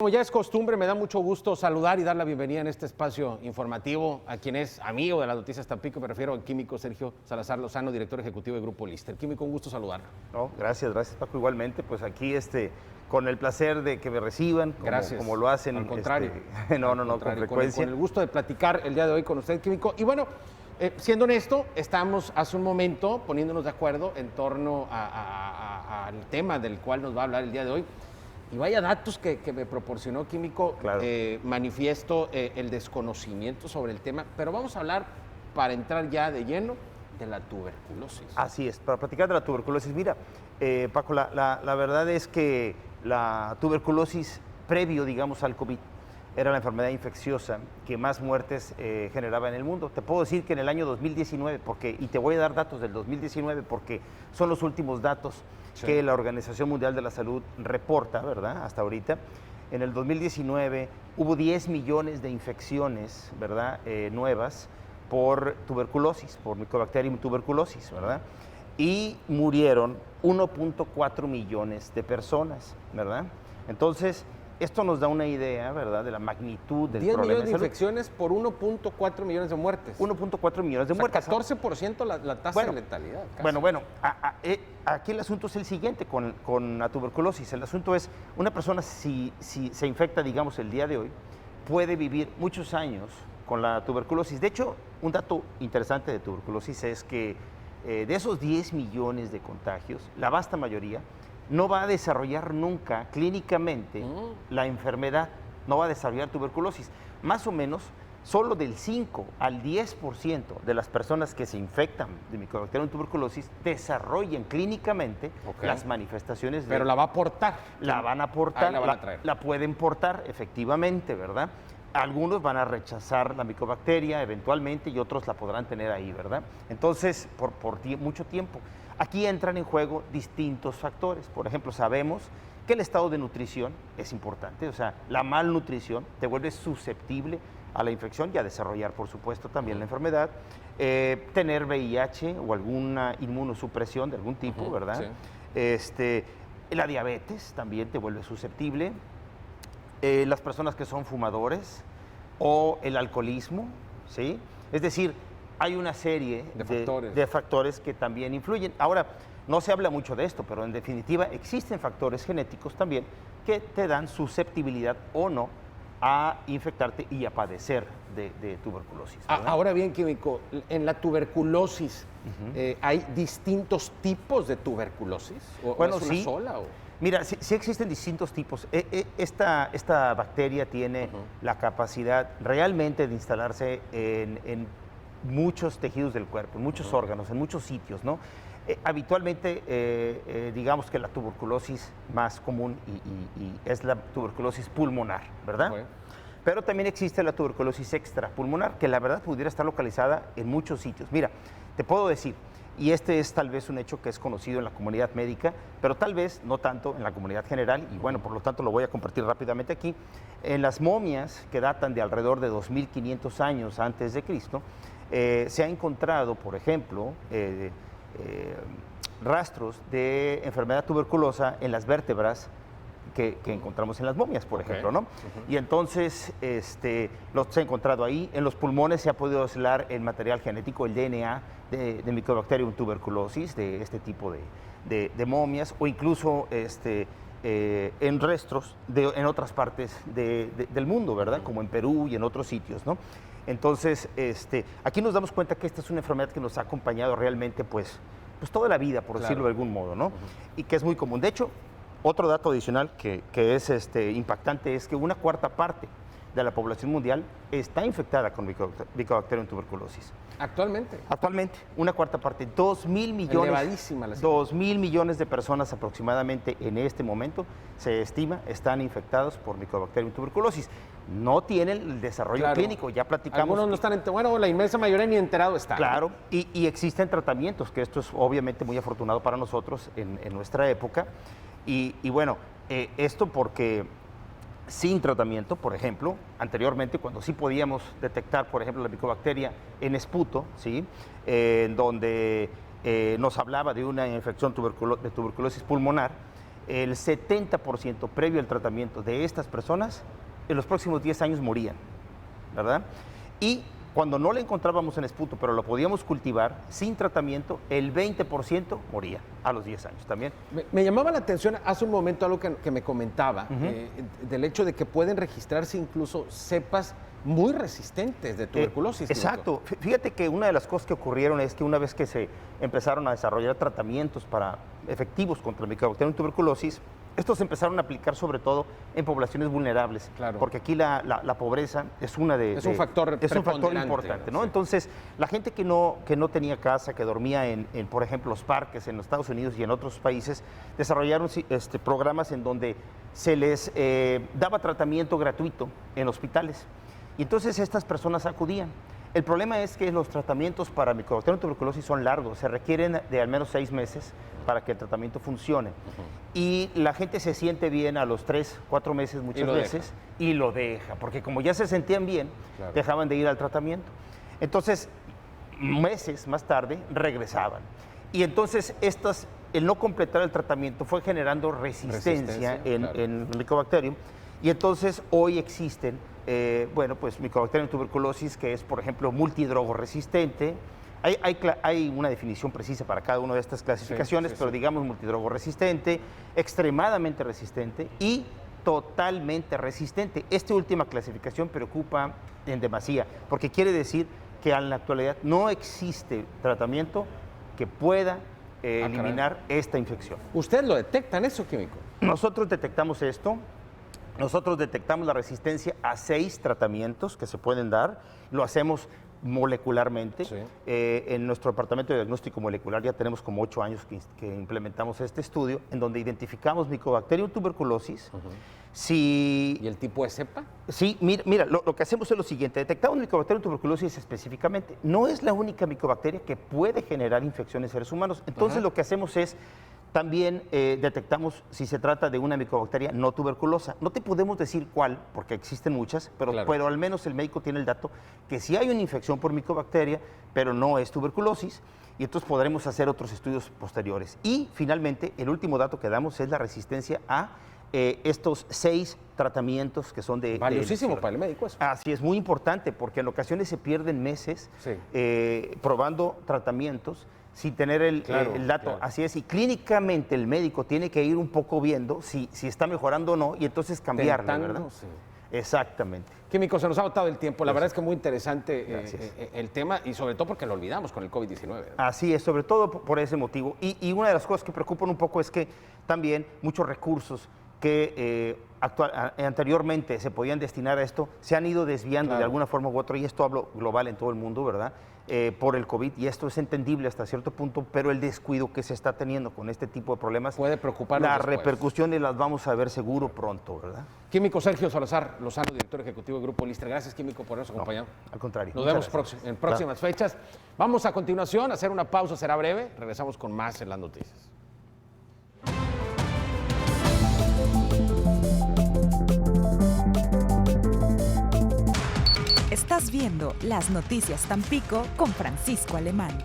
Como ya es costumbre, me da mucho gusto saludar y dar la bienvenida en este espacio informativo a quien es amigo de las noticias Tampico. Me refiero al químico Sergio Salazar Lozano, director ejecutivo de Grupo Lister. Químico, un gusto saludarlo. No, gracias Paco, igualmente, pues aquí con el placer de que me reciban, como lo hacen. Al contrario. Con frecuencia. Con el gusto de platicar el día de hoy con usted, Químico. Y bueno, siendo honesto, estamos hace un momento poniéndonos de acuerdo en torno al tema del cual nos va a hablar el día de hoy. Y vaya datos que me proporcionó Químico, claro. Manifiesto el desconocimiento sobre el tema, pero vamos a hablar, para entrar ya de lleno, de la tuberculosis. Así es, para platicar de la tuberculosis. Mira, Paco, la verdad es que la tuberculosis, previo, digamos, al COVID, era la enfermedad infecciosa que más muertes generaba en el mundo. Te puedo decir que en el año 2019, y te voy a dar datos del 2019 porque son los últimos datos que la Organización Mundial de la Salud reporta, ¿verdad?, hasta ahorita. En el 2019 hubo 10 millones de infecciones, ¿verdad?, nuevas por tuberculosis, por Mycobacterium tuberculosis, ¿verdad? Y murieron 1.4 millones de personas, ¿verdad? Entonces, esto nos da una idea, ¿verdad?, de la magnitud del 10 problema. 10 millones de infecciones por 1.4 millones de muertes. 1.4 millones de muertes. 14% la tasa de letalidad. Casi. Bueno, aquí el asunto es el siguiente con la tuberculosis. El asunto es, una persona si se infecta, digamos, el día de hoy, puede vivir muchos años con la tuberculosis. De hecho, un dato interesante de tuberculosis es que de esos 10 millones de contagios, la vasta mayoría no va a desarrollar nunca clínicamente la enfermedad, no va a desarrollar tuberculosis. Más o menos, solo del 5 al 10% de las personas que se infectan de Mycobacterium tuberculosis desarrollan clínicamente las manifestaciones. Pero la va a aportar. La van a aportar, la van a traer. La pueden portar, efectivamente, ¿verdad? Algunos van a rechazar la micobacteria eventualmente y otros la podrán tener ahí, ¿verdad? Entonces, por mucho tiempo. Aquí entran en juego distintos factores. Por ejemplo, sabemos que el estado de nutrición es importante, o sea, la malnutrición te vuelve susceptible a la infección y a desarrollar, por supuesto, también la enfermedad. Tener VIH o alguna inmunosupresión de algún tipo, ¿verdad? Sí. La diabetes también te vuelve susceptible. Las personas que son fumadores o el alcoholismo, ¿sí? Es decir, hay una serie de factores que también influyen. Ahora, no se habla mucho de esto, pero en definitiva existen factores genéticos también que te dan susceptibilidad o no a infectarte y a padecer de tuberculosis, ¿verdad? Ahora bien, Químico, en la tuberculosis, ¿hay distintos tipos de tuberculosis? Bueno, ¿es una sí. sola? Mira, sí existen distintos tipos. Esta bacteria tiene la capacidad realmente de instalarse en muchos tejidos del cuerpo, en muchos órganos, en muchos sitios, ¿no? Habitualmente, digamos que la tuberculosis más común y es la tuberculosis pulmonar, ¿verdad? Pero también existe la tuberculosis extrapulmonar, que la verdad pudiera estar localizada en muchos sitios. Mira, te puedo decir, y este es tal vez un hecho que es conocido en la comunidad médica, pero tal vez no tanto en la comunidad general, y bueno, por lo tanto lo voy a compartir rápidamente aquí. En las momias que datan de alrededor de 2500 años antes de Cristo, se ha encontrado, por ejemplo, rastros de enfermedad tuberculosa en las vértebras que encontramos en las momias, por ejemplo, ¿no? Y entonces los se ha encontrado ahí. En los pulmones se ha podido aislar el material genético, el DNA de Mycobacterium tuberculosis, de este tipo de momias, o incluso en restos en otras partes del mundo, ¿verdad? Como en Perú y en otros sitios, ¿no? Entonces, aquí nos damos cuenta que esta es una enfermedad que nos ha acompañado realmente, pues toda la vida, por decirlo de algún modo, ¿no? Y que es muy común. De hecho, otro dato adicional que es impactante es que una cuarta parte de la población mundial está infectada con Mycobacterium tuberculosis. ¿Actualmente? Actualmente, una cuarta parte, 2.000 millones. Elevadísima la cifra. 2.000 millones de personas aproximadamente en este momento, se estima, están infectados por Mycobacterium tuberculosis. No tienen el desarrollo clínico, ya platicamos. Algunos no están, la inmensa mayoría ni enterado está. Claro, y existen tratamientos, que esto es obviamente muy afortunado para nosotros en nuestra época. Y bueno, esto porque sin tratamiento, por ejemplo, anteriormente cuando sí podíamos detectar, por ejemplo, la micobacteria en esputo, ¿sí? Donde nos hablaba de una infección de tuberculosis pulmonar, el 70% previo al tratamiento de estas personas en los próximos 10 años morían, ¿verdad? Y cuando no le encontrábamos en esputo, pero lo podíamos cultivar sin tratamiento, el 20% moría a los 10 años también. Me llamaba la atención hace un momento algo que me comentaba, del hecho de que pueden registrarse incluso cepas muy resistentes de tuberculosis. Exacto. Fíjate que una de las cosas que ocurrieron es que una vez que se empezaron a desarrollar tratamientos efectivos contra el Mycobacterium tuberculosis, estos se empezaron a aplicar sobre todo en poblaciones vulnerables, claro, porque aquí la pobreza es un factor importante, ¿no? Sí. Entonces, la gente que no tenía casa, que dormía por ejemplo, los parques en los Estados Unidos y en otros países, desarrollaron programas en donde se les daba tratamiento gratuito en hospitales. Y entonces estas personas acudían. El problema es que los tratamientos para Mycobacterium tuberculosis son largos, se requieren de al menos 6 meses para que el tratamiento funcione. Y la gente se siente bien a los 3, 4 meses muchas veces y lo deja, porque como ya se sentían bien, claro, dejaban de ir al tratamiento. Entonces, meses más tarde regresaban. Y entonces el no completar el tratamiento fue generando resistencia en el Mycobacterium. Y entonces hoy existen, pues Mycobacterium tuberculosis, que es, por ejemplo, multidrogo resistente. Hay una definición precisa para cada una de estas clasificaciones, pero digamos multidrogo resistente, extremadamente resistente y totalmente resistente. Esta última clasificación preocupa en demasía, porque quiere decir que en la actualidad no existe tratamiento que pueda eliminar esta infección. ¿Ustedes lo detectan eso, químico? Nosotros detectamos esto. Nosotros detectamos la resistencia a 6 tratamientos que se pueden dar. Lo hacemos molecularmente. Sí. En nuestro departamento de diagnóstico molecular ya tenemos como 8 años que implementamos este estudio, en donde identificamos Mycobacterium tuberculosis. ¿Y el tipo de cepa? Sí, mira, lo que hacemos es lo siguiente. Detectamos Mycobacterium tuberculosis específicamente. No es la única micobacteria que puede generar infecciones en seres humanos. Entonces, lo que hacemos es también detectamos si se trata de una micobacteria no tuberculosa. No te podemos decir cuál, porque existen muchas, pero al menos el médico tiene el dato que sí hay una infección por micobacteria, pero no es tuberculosis, y entonces podremos hacer otros estudios posteriores. Y finalmente, el último dato que damos es la resistencia a estos 6 tratamientos que son valiosísimo para el médico eso. Así es, muy importante, porque en ocasiones se pierden meses probando tratamientos sin tener el dato. Claro. Así es, y clínicamente el médico tiene que ir un poco viendo si está mejorando o no, y entonces cambiarle, ¿verdad? Sí. Exactamente. Químico, se nos ha agotado el tiempo. La verdad es que muy interesante el tema, y sobre todo porque lo olvidamos con el COVID-19. ¿no? Así es, sobre todo por ese motivo. Y una de las cosas que preocupan un poco es que también muchos recursos que anteriormente se podían destinar a esto se han ido desviando de alguna forma u otra, y esto hablo global en todo el mundo, ¿verdad? Por el COVID, y esto es entendible hasta cierto punto, pero el descuido que se está teniendo con este tipo de problemas puede preocuparnos. Las repercusiones las vamos a ver seguro pronto, ¿verdad? Químico Sergio Salazar Lozano, director ejecutivo del Grupo Lister. Gracias, Químico, por habernos acompañado. Al contrario. Nos vemos en próximas fechas. Vamos a continuación a hacer una pausa, será breve. Regresamos con más en las noticias. Estás viendo Las Noticias Tampico con Francisco Alemán.